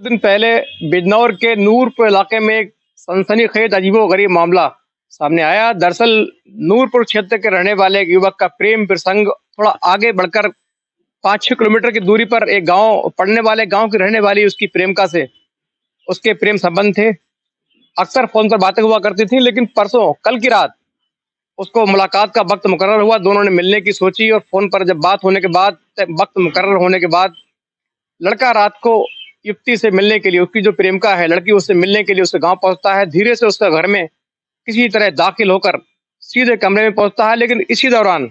दिन पहले बिजनौर के नूरपुर इलाके में एक सनसनीखेज अजीबोगरीब मामला सामने आया। दरअसल नूरपुर क्षेत्र के रहने वाले एक युवक का प्रेम प्रसंग थोड़ा आगे बढ़कर 5-6 किलोमीटर की दूरी पर एक गांव पड़ने वाले गांव की रहने वाली उसकी प्रेमिका से उसके प्रेम संबंध थे। अक्सर फोन पर बातें हुआ करती थी, लेकिन परसों कल की रात उसको मुलाकात का वक्त मुकर्रर हुआ। दोनों ने मिलने की सोची और फोन पर जब बात होने के बाद वक्त मुकर्रर होने के बाद लड़का रात को युवती से मिलने के लिए, उसकी जो प्रेमिका है लड़की, उससे मिलने के लिए उसके गांव पहुंचता है। धीरे से उसके घर में किसी तरह दाखिल होकर सीधे कमरे में पहुंचता है, लेकिन इसी दौरान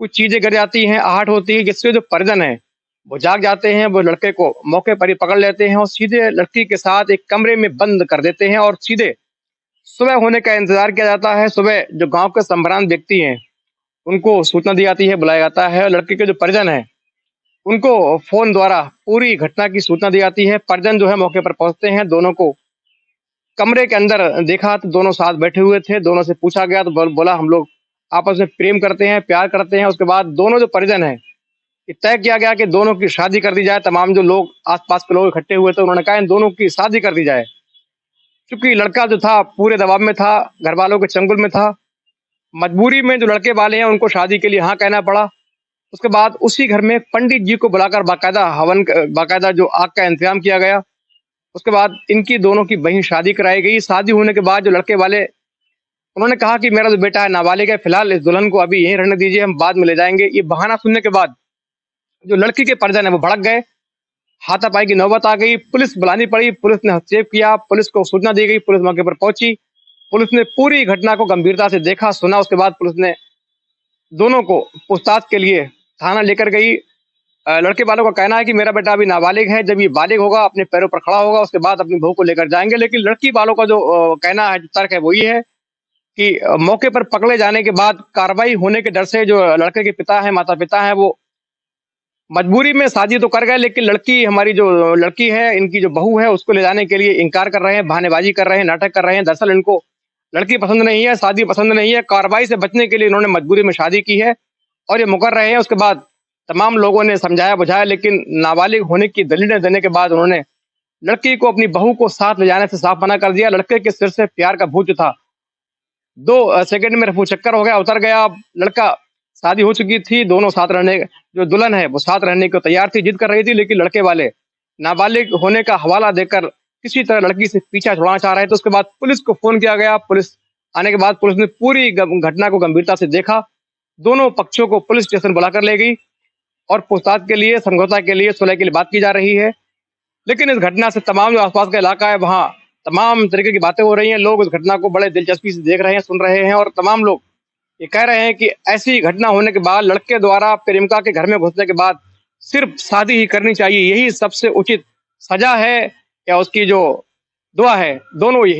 कुछ चीजें गिर जाती हैं, आहट होती है, जिससे जो परिजन है वो जाग जाते हैं। वो लड़के को मौके पर ही पकड़ लेते हैं और सीधे लड़की के साथ एक कमरे में बंद कर देते हैं और सीधे सुबह होने का इंतजार किया जाता है। सुबह जो गांव के संभ्रांत व्यक्ति हैं उनको सूचना दी जाती है, बुलाया जाता है। लड़के के जो परिजन हैं उनको फोन द्वारा पूरी घटना की सूचना दी जाती है। परिजन जो है मौके पर पहुंचते हैं। दोनों को कमरे के अंदर देखा तो दोनों साथ बैठे हुए थे। दोनों से पूछा गया तो बोला हम लोग आपस में प्रेम करते हैं, प्यार करते हैं। उसके बाद दोनों जो परिजन हैं, तय किया गया कि दोनों की शादी कर दी जाए। तमाम जो लोग आसपास के लोग इकट्ठे हुए थे उन्होंने कहा इन दोनों की शादी कर दी जाए। क्योंकि लड़का जो था पूरे दबाव में था, घर वालों के चंगुल में था। मजबूरी में जो लड़के वाले हैं उनको शादी के लिए हाँ कहना पड़ा। उसके बाद उसी घर में पंडित जी को बुलाकर बाकायदा जो आग का इंतजाम किया गया। उसके बाद इनकी दोनों की वहीं शादी कराई गई। शादी होने के बाद जो लड़के वाले उन्होंने कहा कि मेरा जो बेटा है नाबालिग है, फिलहाल इस दुल्हन को अभी यहीं रहने दीजिए, हम बाद में ले जाएंगे। ये बहाना सुनने के बाद जो लड़की के परिजन है वो भड़क गए। हाथापाई की नौबत आ गई। पुलिस बुलानी पड़ी। पुलिस ने हस्तक्षेप किया। पुलिस को सूचना दी गई। पुलिस मौके पर पहुंची। पुलिस ने पूरी घटना को गंभीरता से देखा, सुना। उसके बाद पुलिस ने दोनों को पूछताछ के लिए थाना लेकर गई। लड़के वालों का कहना है कि मेरा बेटा अभी नाबालिग है, जब ये बालिग होगा, अपने पैरों पर खड़ा होगा, उसके बाद अपनी बहू को लेकर जाएंगे। लेकिन लड़की वालों का जो कहना है, जो तर्क है वो ये है कि मौके पर पकड़े जाने के बाद कार्रवाई होने के डर से जो लड़के के पिता है, माता पिता है, वो मजबूरी में शादी तो कर गए, लेकिन लड़की, हमारी जो लड़की है, इनकी जो बहू है, उसको ले जाने के लिए इनकार कर रहे हैं, बहानेबाजी कर रहे हैं, नाटक कर रहे हैं। दरअसल इनको लड़की पसंद नहीं है, शादी पसंद नहीं है। कार्रवाई से बचने के लिए इन्होंने मजबूरी में शादी की है और ये मुकर रहे हैं। उसके बाद तमाम लोगों ने समझाया बुझाया, लेकिन नाबालिग होने की दलीलें देने के बाद उन्होंने लड़की को, अपनी बहू को साथ ले जाने से साफ मना कर दिया। लड़के के सिर से प्यार का भूत जो था 2 सेकंड में रफू चक्कर हो गया, उतर गया। लड़का, शादी हो चुकी थी, दोनों साथ रहने, जो दुल्हन है वो साथ रहने को तैयार थी, जिद कर रही थी, लेकिन लड़के वाले नाबालिग होने का हवाला देकर किसी तरह लड़की से पीछा छुड़ाना चाह रहे थे। उसके बाद पुलिस को फोन किया गया। पुलिस आने के बाद पुलिस ने पूरी घटना को गंभीरता से देखा। दोनों पक्षों को पुलिस स्टेशन बुलाकर ले गई और पूछताछ के लिए, समझौता के लिए, सुलह के लिए बात की जा रही है। लेकिन इस घटना से तमाम जो आसपास का इलाका है वहाँ तमाम तरीके की बातें हो रही हैं। लोग इस घटना को बड़े दिलचस्पी से देख रहे हैं, सुन रहे हैं और तमाम लोग ये कह रहे हैं कि ऐसी घटना होने के बाद लड़के द्वारा प्रेमिका के घर में घुसने के बाद सिर्फ शादी ही करनी चाहिए, यही सबसे उचित सजा है या उसकी जो दुआ है, दोनों यही